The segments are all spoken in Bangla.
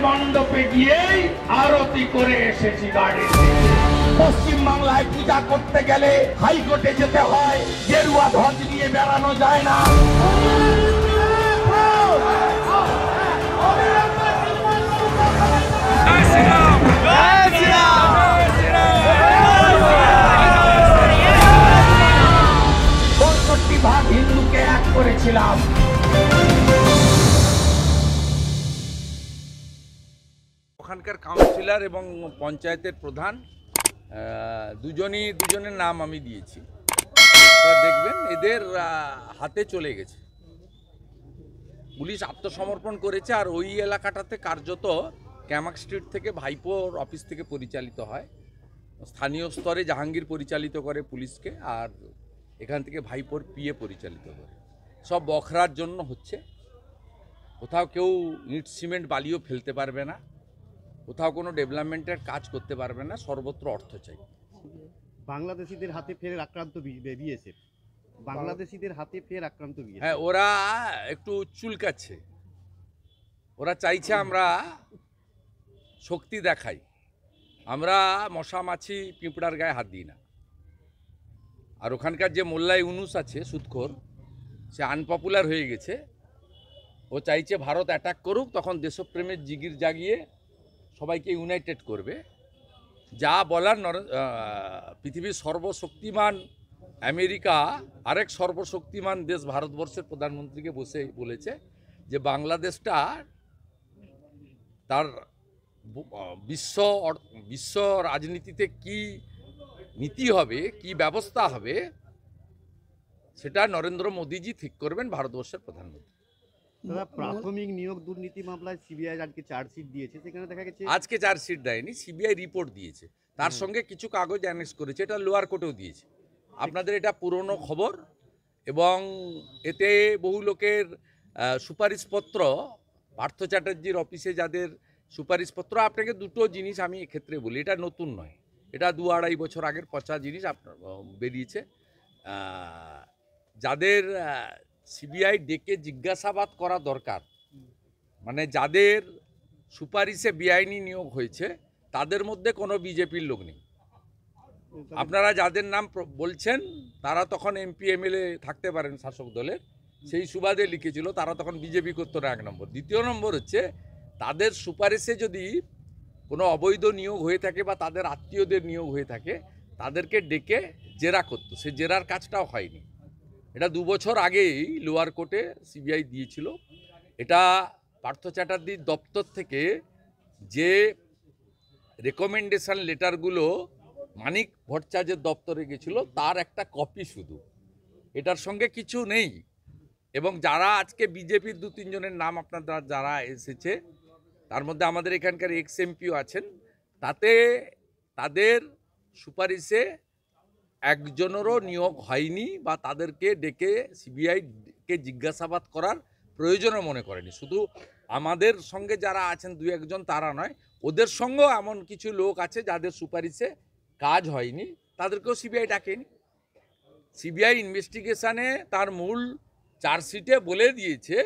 মণ্ডপে গিয়েই আরতি করে এসেছি গাড়ি। পশ্চিম বাংলায় পূজা করতে গেলে হাইকোর্টে যেতে হয়, গেরুয়া ধ্বজ নিয়ে বেড়ানো যায় না। ভাগ হিন্দুকে এক করেছিলাম। ওখানকার কাউন্সিলর এবং পঞ্চায়েতের প্রধান দুজনের নাম আমি দিয়েছি। আপনারা দেখবেন এদের হাতে চলে গেছে। পুলিশ আত্মসমর্পণ করেছে। আর ওই এলাকাটাতে কার্যত ক্যামাক স্ট্রিট থেকে ভাইপোর অফিস থেকে পরিচালিত হয়। স্থানীয় স্তরে জাহাঙ্গীর পরিচালিত করে পুলিশকে, আর এখান থেকে ভাইপোর পিএ পরিচালিত করে। সব বখরার জন্য হচ্ছে। কোথাও কেউ ইট সিমেন্ট বালিও ফেলতে পারবে না, কোথাও কোনো ডেভেলপমেন্টের কাজ করতে পারবে না, সর্বত্র অর্থ চাই। বাংলাদেশিদের হাতে ফের আক্রান্ত বিএসএফ। বাংলাদেশিদের হাতে ফের আক্রান্ত বিএসএফ। হ্যাঁ, ওরা একটু চুলকাচ্ছে। ওরা চাইছে আমরা শক্তি দেখাই। আমরা মশা মাছি পিঁপড়ার গায়ে হাত দিই না। আর ওখানকার যে মোল্লা ইউনুস আছে সুদখোর, সে আনপপুলার হয়ে গেছে। ও চাইছে ভারত অ্যাটাক করুক, তখন দেশপ্রেমের জিগির জাগিয়ে সবাইকে ইউনাইটেড করবে। যা বলার পৃথিবীর সর্বশক্তিমান আমেরিকা আরেক সর্বশক্তিমান দেশ ভারতবর্ষের প্রধানমন্ত্রীকে বসে বলেছে যে বাংলাদেশটা তার বিশ্ব রাজনীতিতে কি নীতি হবে, কি ব্যবস্থা হবে, সেটা নরেন্দ্র মোদীজি ঠিক করবেন, ভারতবর্ষের প্রধানমন্ত্রী। প্রাথমিক নিয়োগ দুর্নীতি মামলায় সিবিআই আজকে চার্জশিট দিয়েছে। সেখানে দেখা গেছে আজকে চার্জশিট দেয়নি, সিবিআই রিপোর্ট দিয়েছে। তার সঙ্গে কিছু কাগজ অ্যানেক্স করেছে। এটা লোয়ার কোর্টেও দিয়েছে। আপনাদের এটা পুরনো খবর, এবং এতে বহু লোকের সুপারিশপত্র, পার্থ চ্যাটার্জির অফিসে যাদের সুপারিশপত্র, আপনাকে দুটো জিনিস আমি এক্ষেত্রে বলি, এটা নতুন নয়, এটা 2-2.5 বছর আগের পচা জিনিস আপনার বেরিয়েছে। যাদের সিবিআই ডেকে জিজ্ঞাসাবাদ করা দরকার, মানে যাদের সুপারিশে বেআইনি নিয়োগ হয়েছে, তাদের মধ্যে কোনো বিজেপির লোক নেই। আপনারা যাদের নাম বলছেন তারা তখন এমপি এমএলএ থাকতে পারেন শাসক দলের, সেই সুবাদে লিখেছিল, তারা তখন বিজেপি করতো না, 1 নম্বর। দ্বিতীয় নম্বর হচ্ছে, তাদের সুপারিশে যদি কোনো অবৈধ নিয়োগ হয়ে থাকে বা তাদের আত্মীয়দের নিয়োগ হয়ে থাকে, তাদেরকে ডেকে জেরা করতো। সে জেরার কাজটাও হয়নি। এটা 2 বছর আগেই লোয়ার কোর্টে সিবিআই দিয়েছিল। এটা পার্থ চ্যাটার্জির দপ্তর থেকে যে রেকমেন্ডেশন লেটারগুলো মানিক ভট্টাচার্যের দপ্তরে গেছিল, তার একটা কপি শুধু, এটার সঙ্গে কিছু নেই। এবং যারা আজকে বিজেপির 2-3 জনের নাম আপনারা যারা এসেছে, তার মধ্যে আমাদের এখানকার এক্স এমপিও আছেন, তাতে তাদের সুপারিশে একজনেরও নিয়োগ হয়নি বা তাদেরকে ডেকে সিবিআইকে জিজ্ঞাসাবাদ করার প্রয়োজনও মনে করেনি। শুধু আমাদের সঙ্গে যারা আছেন 2-1 জন তারা নয়, ওদের সঙ্গেও এমন কিছু লোক আছে যাদের সুপারিশে কাজ হয়নি, তাদেরকেও সিবিআই ডাকেনি। সিবিআই ইনভেস্টিগেশনে তার মূল চার্জশিটে বলে দিয়েছে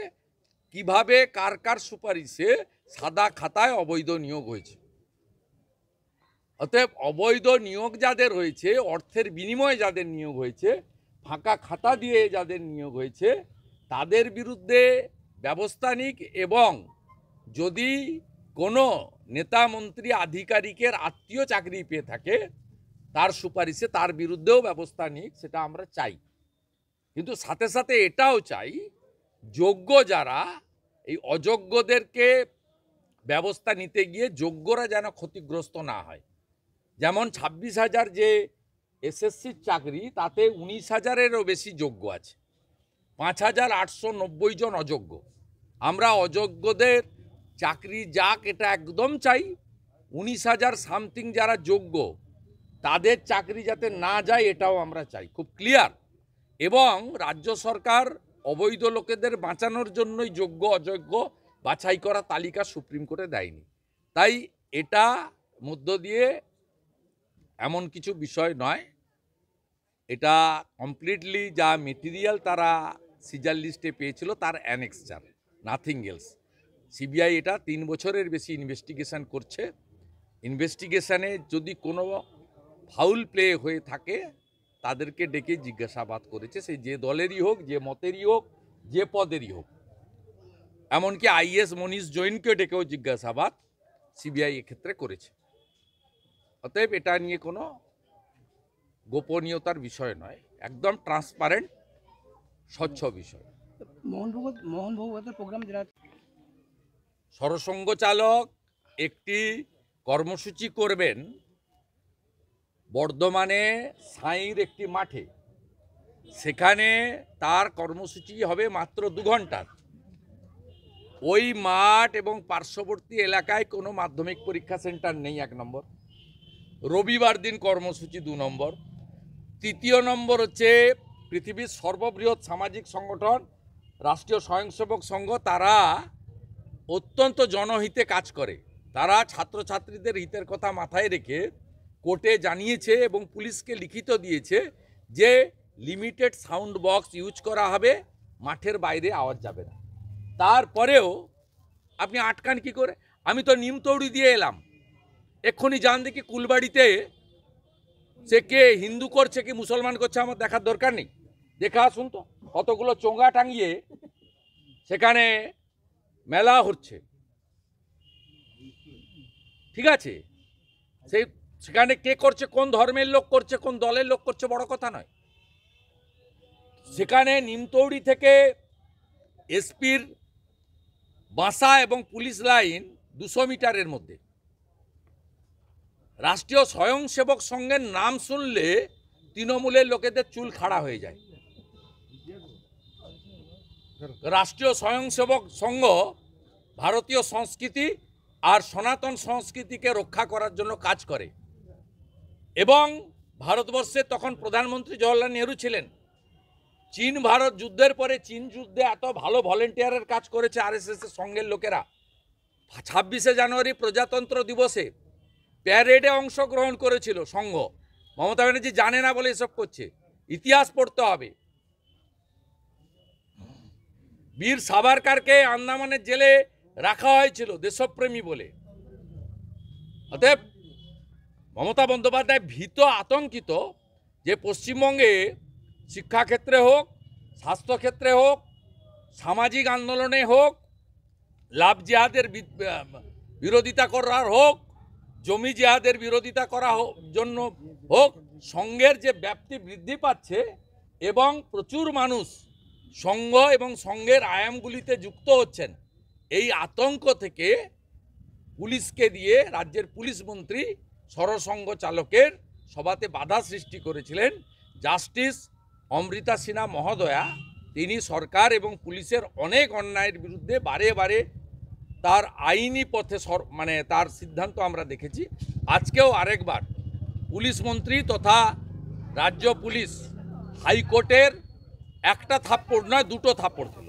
কিভাবে কার কার সুপারিশে সাদা খাতায় অবৈধ নিয়োগ হয়েছে। অতএব অবৈধ নিয়োগ যাদের হয়েছে, অর্থের বিনিময়ে যাদের নিয়োগ হয়েছে, ফাঁকা খাতা দিয়ে যাদের নিয়োগ হয়েছে, তাদের বিরুদ্ধে ব্যবস্থা নিক, এবং যদি কোনো নেতা মন্ত্রী আধিকারিকের আত্মীয় চাকরি পেয়ে থাকে তার সুপারিশে তার বিরুদ্ধেও ব্যবস্থা নিক, সেটা আমরা চাই। কিন্তু সাথে সাথে এটাও চাই, যোগ্য যারা, এই অযোগ্যদেরকে ব্যবস্থা নিতে গিয়ে যোগ্যরা যেন ক্ষতিগ্রস্ত না হয়। যেমন 26,000 যে এসএসসির চাকরি, তাতে 19,000-এরও বেশি যোগ্য আছে, 5,890 জন অযোগ্য। আমরা অযোগ্যদের চাকরি যাক, এটা একদম চাই। 19,000 সামথিং যারা যোগ্য, তাদের চাকরি যাতে না যায়, এটাও আমরা চাই, খুব ক্লিয়ার। এবং রাজ্য সরকার অবৈধ লোকেদের বাঁচানোর জন্যই যোগ্য অযোগ্য বাছাই করা তালিকা সুপ্রিম কোর্টে দেয়নি। তাই এটা মধ্য দিয়ে এমন কিছু বিষয় নয়, এটা কমপ্লিটলি যা মেটেরিয়াল তারা সিজার লিস্টে পেয়েছিল তার অ্যানেক্সচার, নাথিং এলস। সিবিআই এটা 3 বছরের বেশি ইনভেস্টিগেশন করছে। ইনভেস্টিগেশনে যদি কোনো ফাউল প্লে হয়ে থাকে তাদেরকে ডেকে জিজ্ঞাসাবাদ করেছে, সেই যে দলেরই হোক, যে মতেরই হোক, যে পদেরই হোক। এমনকি আইএস মনীষ জৈনকে ডেকেও জিজ্ঞাসাবাদ সিবিআই এক্ষেত্রে করেছে। অতএব এটা নিয়ে কোনো গোপনীয়তার বিষয় নয়, একদম ট্রান্সপারেন্ট স্বচ্ছ বিষয়। মোহন ভগবতের প্রোগ্রাম যেটা সরসংঘ চালক একটি কর্মসূচি করবেন বর্ধমানে সাঁইর একটি মাঠে। সেখানে তার কর্মসূচি হবে মাত্র 2 ঘন্টার। ওই মাঠ এবং পার্শ্ববর্তী এলাকায় কোনো মাধ্যমিক পরীক্ষা সেন্টার নেই, 1 নম্বর। রবিবার দিন কর্মসূচি 2 নম্বর। তৃতীয় নম্বর হচ্ছে পৃথিবীর সর্ববৃহৎ সামাজিক সংগঠন রাষ্ট্রীয় স্বয়ংসেবক সংঘ, তারা অত্যন্ত জনহিতে কাজ করে। তারা ছাত্রছাত্রীদের হিতের কথা মাথায় রেখে কোর্টে জানিয়েছে এবং পুলিশকে লিখিত দিয়েছে যে লিমিটেড সাউন্ড বক্স ইউজ করা হবে, মাঠের বাইরে আওয়াজ যাবে না। তারপরেও আপনি আটকান কি করে? আমি তো নিমতৌড়ি দিয়ে এলাম, এক্ষুনি যান দেখি কুলবাড়িতে সে কে হিন্দু করছে কি মুসলমান করছে আমার দেখার দরকার নেই, দেখে আসুন তো। কতগুলো চোঙা টাঙিয়ে সেখানে মেলা হচ্ছে, ঠিক আছে? সেখানে কে করছে, কোন ধর্মের লোক করছে, কোন দলের লোক করছে, বড় কথা নয়। সেখানে নিমতৌড়ি থেকে এসপির বাসা এবং পুলিশ লাইন 200 মিটারের মধ্যে। রাষ্ট্রীয় স্বয়ংসেবক সংঘের নাম শুনলে তৃণমূলের লোকেদের চুল খাড়া হয়ে যায়। রাষ্ট্রীয় স্বয়ংসেবক সংঘ ভারতীয় সংস্কৃতি আর সনাতন সংস্কৃতিকে রক্ষা করার জন্য কাজ করে এবং ভারতবর্ষে তখন প্রধানমন্ত্রী জওহরলাল নেহরু ছিলেন। চীন ভারত যুদ্ধের পরে চীন যুদ্ধে এত ভালো ভলেন্টিয়ারের কাজ করেছে আরএসএস এর সঙ্গের লোকেরা। 26শে জানুয়ারি প্রজাতন্ত্র দিবসে প্যারেডে অংশগ্রহণ করেছিল সংঘ। মমতা ব্যানার্জি জানে না বলে এসব করছে, ইতিহাস পড়তে হবে। বীর সাভারকারকে আন্দামানের জেলে রাখা হয়েছিল দেশপ্রেমী বলে। অতএব মমতা বন্দ্যোপাধ্যায় ভীত, আতঙ্কিত যে পশ্চিমবঙ্গে শিক্ষাক্ষেত্রে হোক, স্বাস্থ্যক্ষেত্রে হোক, সামাজিক আন্দোলনে হোক, লাভ জিহাদের বিরোধিতা করার হোক, জমি জিহাদের বিরোধিতা করা জন্য হোক, সংঘের যে ব্যাপ্তি বৃদ্ধি পাচ্ছে এবং প্রচুর মানুষ সংঘ এবং সংঘের আয়ামগুলিতে যুক্ত হচ্ছেন, এই আতঙ্ক থেকে পুলিশকে দিয়ে রাজ্যের পুলিশ মন্ত্রী সরসংঘ চালকের সভাতে বাধা সৃষ্টি করেছিলেন। জাস্টিস অমৃতা সিনহা মহোদয়া, তিনি সরকার এবং পুলিশের অনেক অন্যায়ের বিরুদ্ধে বারে বারে তার আইনি পথে তার সিদ্ধান্ত আমরা দেখেছি। আজকেও আরেকবার পুলিশ মন্ত্রী তথা রাজ্য পুলিশ হাইকোর্টের একটা থাপ্পড় নয়, 2টো থাপ্পড় দিল।